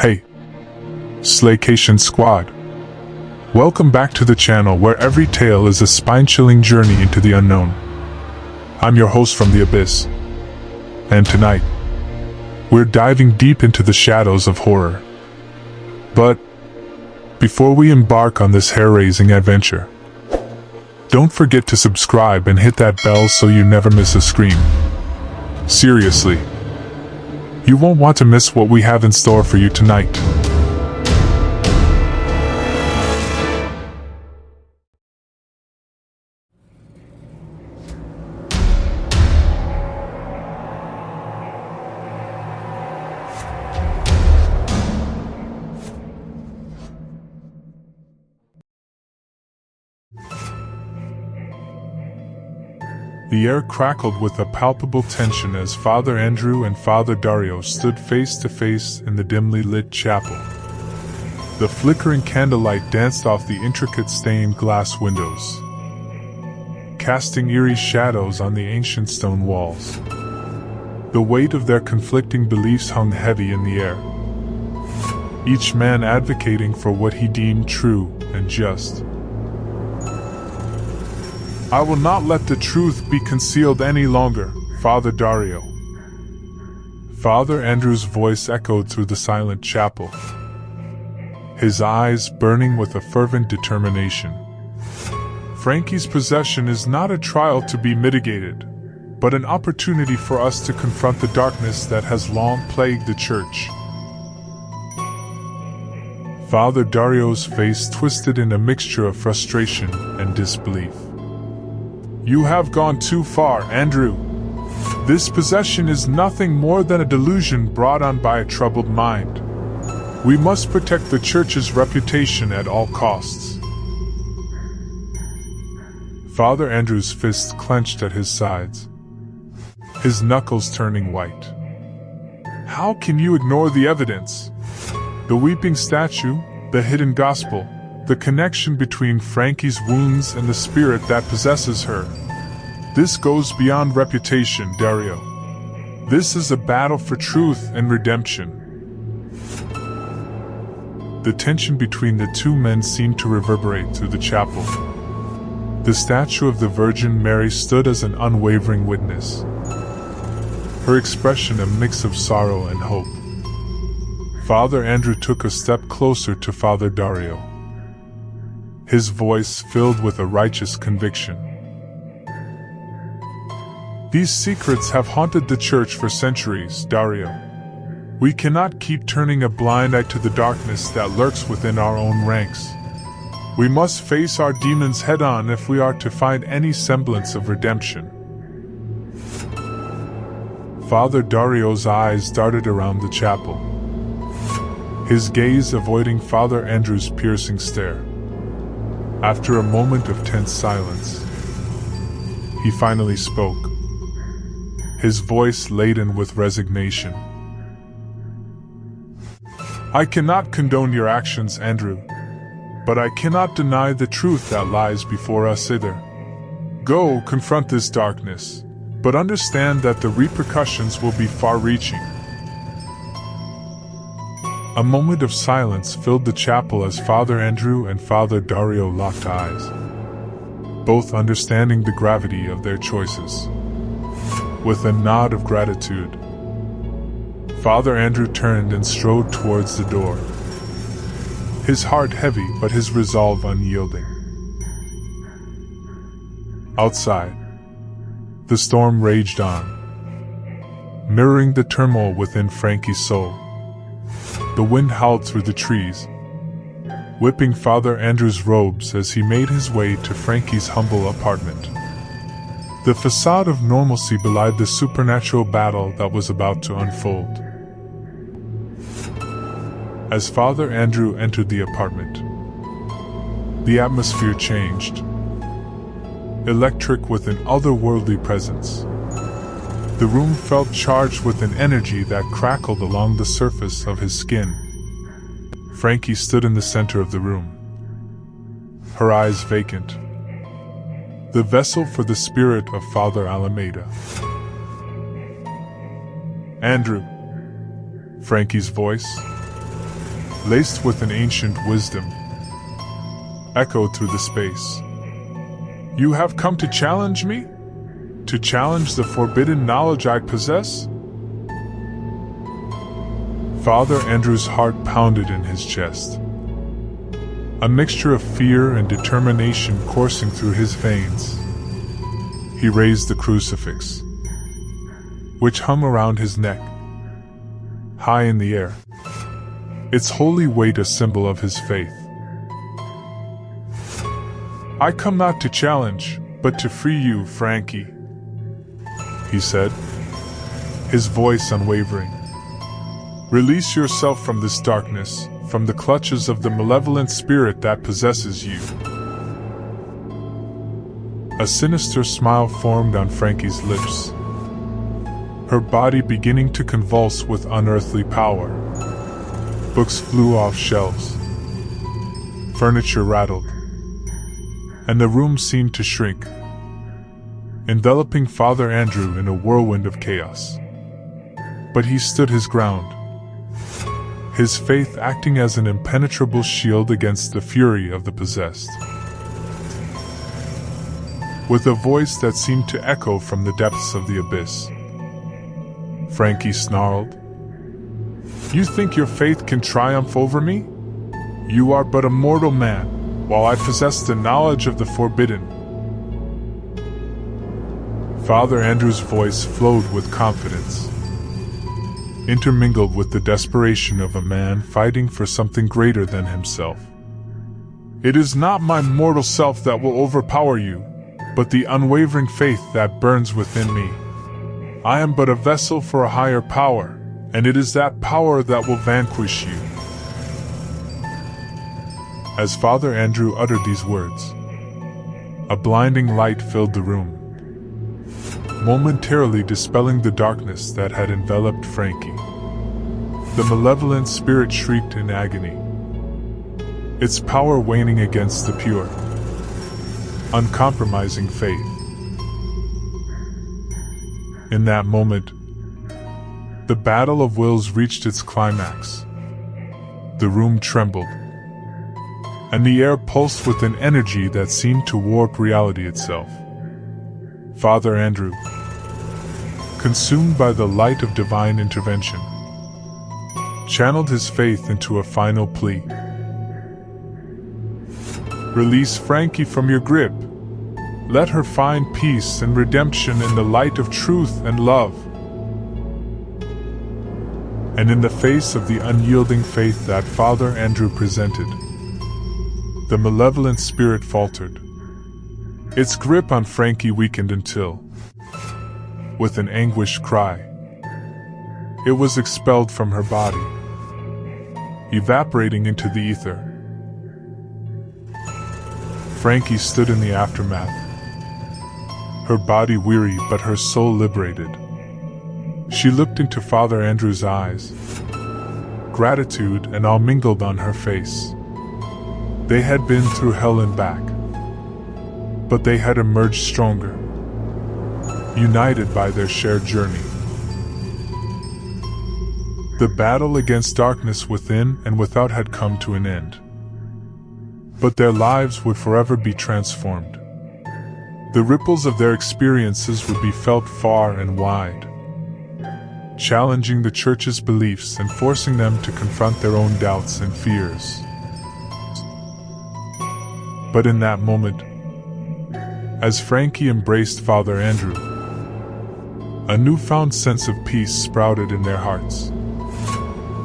Hey, Slaycation Squad. Welcome back to the channel where every tale is a spine-chilling journey into the unknown. I'm your host from the Abyss. And tonight, we're diving deep into the shadows of horror. But before we embark on this hair-raising adventure, don't forget to subscribe and hit that bell so you never miss a scream. Seriously, you won't want to miss what we have in store for you tonight. The air crackled with a palpable tension as Father Andrew and Father Dario stood face to face in the dimly lit chapel. The flickering candlelight danced off the intricate stained glass windows, casting eerie shadows on the ancient stone walls. The weight of their conflicting beliefs hung heavy in the air, each man advocating for what he deemed true and just. "I will not let the truth be concealed any longer, Father Dario." Father Andrew's voice echoed through the silent chapel, his eyes burning with a fervent determination. "Frankie's possession is not a trial to be mitigated, but an opportunity for us to confront the darkness that has long plagued the church." Father Dario's face twisted in a mixture of frustration and disbelief. "You have gone too far, Andrew. This possession is nothing more than a delusion brought on by a troubled mind. We must protect the church's reputation at all costs." Father Andrew's fists clenched at his sides, his knuckles turning white. "How can you ignore the evidence? The weeping statue, the hidden gospel, the connection between Frankie's wounds and the spirit that possesses her. This goes beyond reputation, Dario. This is a battle for truth and redemption." The tension between the two men seemed to reverberate through the chapel. The statue of the Virgin Mary stood as an unwavering witness, her expression a mix of sorrow and hope. Father Andrew took a step closer to Father Dario, his voice filled with a righteous conviction. "These secrets have haunted the church for centuries, Dario. We cannot keep turning a blind eye to the darkness that lurks within our own ranks. We must face our demons head-on if we are to find any semblance of redemption." Father Dario's eyes darted around the chapel, his gaze avoiding Father Andrew's piercing stare. After a moment of tense silence, he finally spoke, his voice laden with resignation. "I cannot condone your actions, Andrew, but I cannot deny the truth that lies before us either. Go confront this darkness, but understand that the repercussions will be far-reaching." A moment of silence filled the chapel as Father Andrew and Father Dario locked eyes, both understanding the gravity of their choices. With a nod of gratitude, Father Andrew turned and strode towards the door, his heart heavy but his resolve unyielding. Outside, the storm raged on, mirroring the turmoil within Frankie's soul. The wind howled through the trees, whipping Father Andrew's robes as he made his way to Frankie's humble apartment. The facade of normalcy belied the supernatural battle that was about to unfold. As Father Andrew entered the apartment, the atmosphere changed, electric with an otherworldly presence. The room felt charged with an energy that crackled along the surface of his skin. Frankie stood in the center of the room, her eyes vacant, the vessel for the spirit of Father Alameida. "Andrew," Frankie's voice, laced with an ancient wisdom, echoed through the space. You have come to challenge me? To challenge the forbidden knowledge I possess? Father Andrew's heart pounded in his chest. A mixture of fear and determination coursing through his veins. He raised the crucifix, which hung around his neck, high in the air, its holy weight a symbol of his faith. I come not to challenge, but to free you, Frankie, he said, his voice unwavering. Release yourself from this darkness, from the clutches of the malevolent spirit that possesses you. A sinister smile formed on Frankie's lips, her body beginning to convulse with unearthly power. Books flew off shelves, furniture rattled, and the room seemed to shrink, enveloping Father Andrew in a whirlwind of chaos. But he stood his ground, his faith acting as an impenetrable shield against the fury of the possessed. With a voice that seemed to echo from the depths of the abyss, Frankie snarled, You think your faith can triumph over me? You are but a mortal man, while I possess the knowledge of the forbidden. Father Andrew's voice flowed with confidence, intermingled with the desperation of a man fighting for something greater than himself. It is not my mortal self that will overpower you, but the unwavering faith that burns within me. I am but a vessel for a higher power, and it is that power that will vanquish you. As Father Andrew uttered these words, a blinding light filled the room, momentarily dispelling the darkness that had enveloped Frankie. The malevolent spirit shrieked in agony, its power waning against the pure, uncompromising faith. In that moment, the battle of wills reached its climax. The room trembled, and the air pulsed with an energy that seemed to warp reality itself. Father Andrew, consumed by the light of divine intervention, channeled his faith into a final plea. Release Frankie from your grip. Let her find peace and redemption in the light of truth and love. And in the face of the unyielding faith that Father Andrew presented, the malevolent spirit faltered. Its grip on Frankie weakened until, with an anguished cry, it was expelled from her body, evaporating into the ether. Frankie stood in the aftermath, her body weary but her soul liberated. She looked into Father Andrew's eyes, gratitude and awe mingled on her face. They had been through hell and back, but they had emerged stronger, united by their shared journey. The battle against darkness within and without had come to an end, but their lives would forever be transformed. The ripples of their experiences would be felt far and wide, challenging the Church's beliefs and forcing them to confront their own doubts and fears. But in that moment, as Frankie embraced Father Andrew, a newfound sense of peace sprouted in their hearts.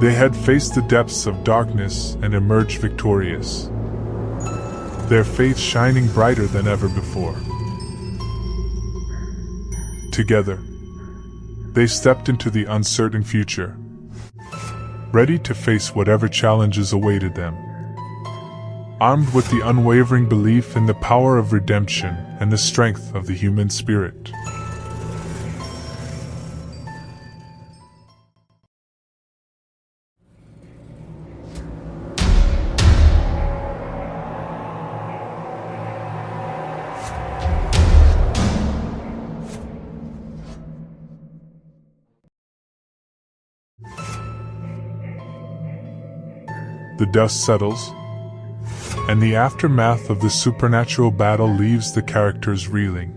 They had faced the depths of darkness and emerged victorious, their faith shining brighter than ever before. Together, they stepped into the uncertain future, ready to face whatever challenges awaited them, armed with the unwavering belief in the power of redemption and the strength of the human spirit. The dust settles, and the aftermath of the supernatural battle leaves the characters reeling.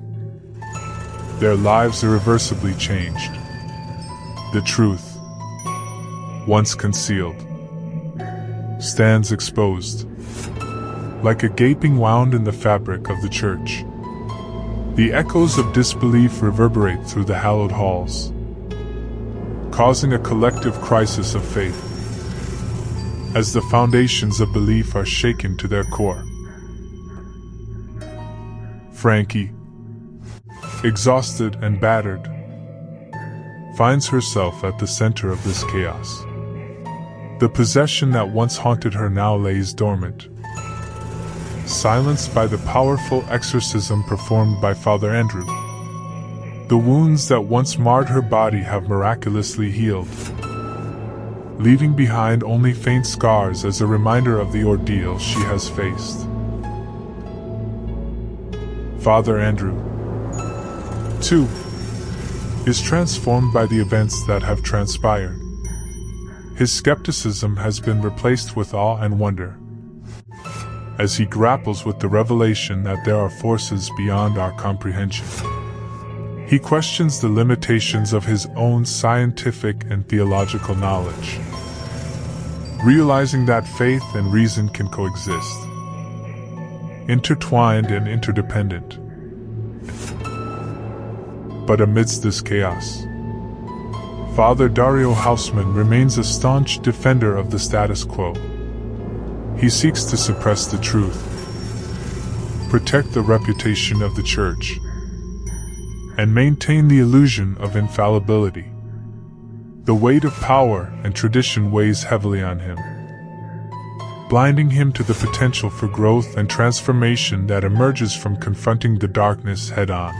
Their lives irreversibly changed. The truth, once concealed, stands exposed, like a gaping wound in the fabric of the church. The echoes of disbelief reverberate through the hallowed halls, causing a collective crisis of faith, as the foundations of belief are shaken to their core. Frankie, exhausted and battered, finds herself at the center of this chaos. The possession that once haunted her now lays dormant, silenced by the powerful exorcism performed by Father Andrew. The wounds that once marred her body have miraculously healed, leaving behind only faint scars as a reminder of the ordeal she has faced. Father Andrew, too, is transformed by the events that have transpired. His skepticism has been replaced with awe and wonder, as he grapples with the revelation that there are forces beyond our comprehension. He questions the limitations of his own scientific and theological knowledge, realizing that faith and reason can coexist, intertwined and interdependent. But amidst this chaos, Father Dario Houseman remains a staunch defender of the status quo. He seeks to suppress the truth, protect the reputation of the Church, and maintain the illusion of infallibility. The weight of power and tradition weighs heavily on him, blinding him to the potential for growth and transformation that emerges from confronting the darkness head-on.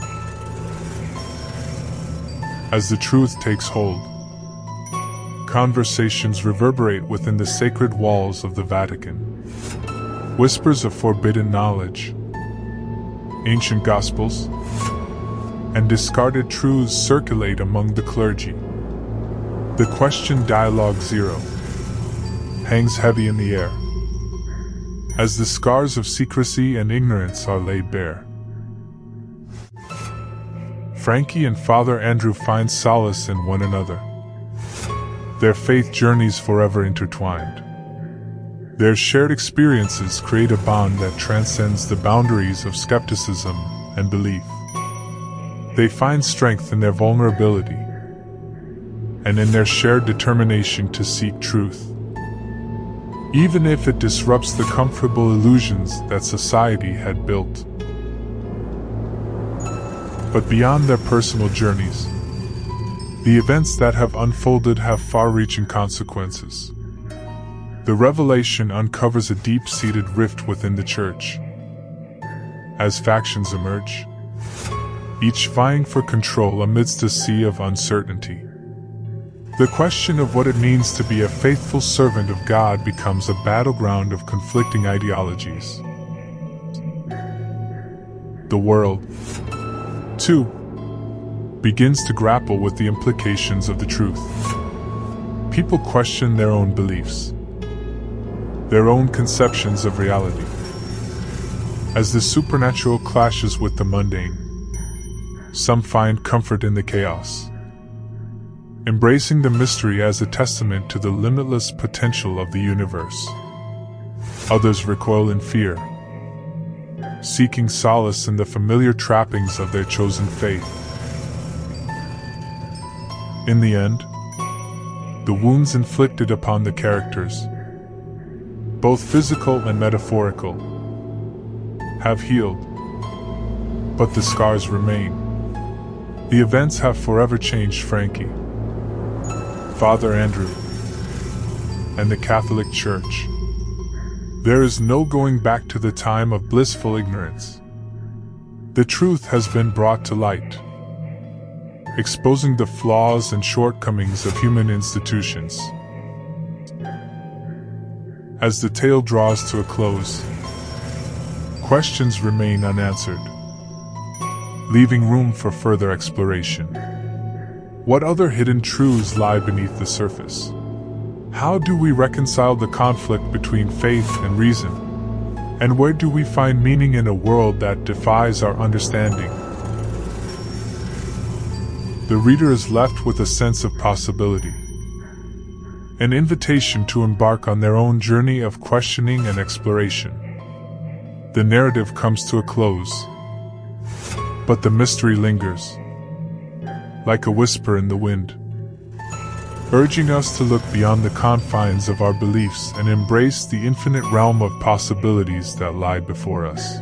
As the truth takes hold, conversations reverberate within the sacred walls of the Vatican. Whispers of forbidden knowledge, ancient gospels, and discarded truths circulate among the clergy. The question Dialogue Zero hangs heavy in the air, as the scars of secrecy and ignorance are laid bare. Frankie and Father Andrew find solace in one another, their faith journeys forever intertwined. Their shared experiences create a bond that transcends the boundaries of skepticism and belief. They find strength in their vulnerability and in their shared determination to seek truth, even if it disrupts the comfortable illusions that society had built. But beyond their personal journeys, the events that have unfolded have far-reaching consequences. The revelation uncovers a deep-seated rift within the Church. As factions emerge, each vying for control amidst a sea of uncertainty, the question of what it means to be a faithful servant of God becomes a battleground of conflicting ideologies. The world, too, begins to grapple with the implications of the truth. People question their own beliefs, their own conceptions of reality. As the supernatural clashes with the mundane, some find comfort in the chaos, embracing the mystery as a testament to the limitless potential of the universe. Others recoil in fear, seeking solace in the familiar trappings of their chosen faith. In the end, the wounds inflicted upon the characters, both physical and metaphorical, have healed, but the scars remain. The events have forever changed Frankie, Father Andrew, and the Catholic Church. There is no going back to the time of blissful ignorance. The truth has been brought to light, exposing the flaws and shortcomings of human institutions. As the tale draws to a close, questions remain unanswered, leaving room for further exploration. What other hidden truths lie beneath the surface? How do we reconcile the conflict between faith and reason? And where do we find meaning in a world that defies our understanding? The reader is left with a sense of possibility, an invitation to embark on their own journey of questioning and exploration. The narrative comes to a close, but the mystery lingers, like a whisper in the wind, urging us to look beyond the confines of our beliefs and embrace the infinite realm of possibilities that lie before us.